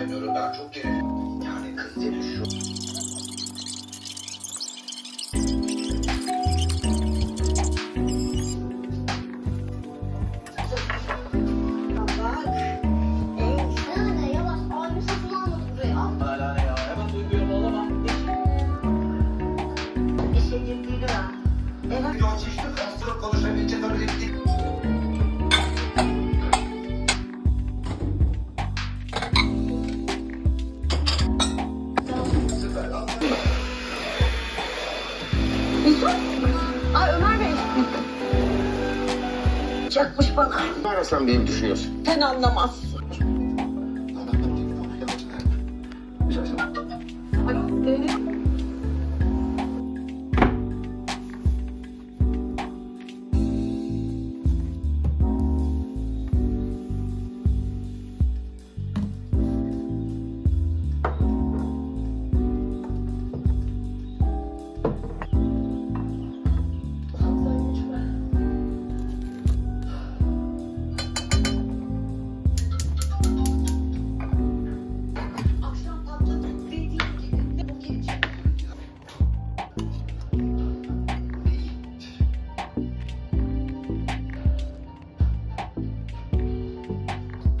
saymıyorum. Ben çok gerildim. Yani kız dedi şu. Ay Ömer Bey. Çakmış bana. Ne arasam diye mi düşünüyorsun? Sen anlamazsın. Alo,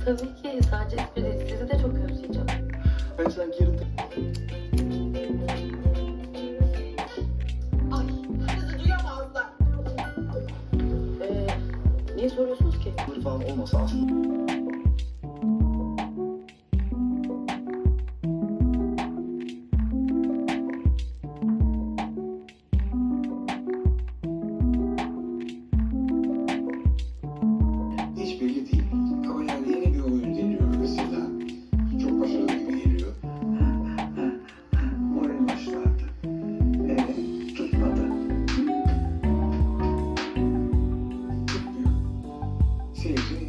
tabii ki sadece espri değil. Sizi de çok özleyeceğim. Ben sanki yarın... Ay, sizi duyamazlar. Niye soruyorsunuz ki? falan olmasa aslında. Hiç belli değil. Ama yani yeni bir oyun deniyor mesela. Çok başarılı gibi geliyor. Oraya başlardı. Tutmadı. Tutmuyor. Seyirci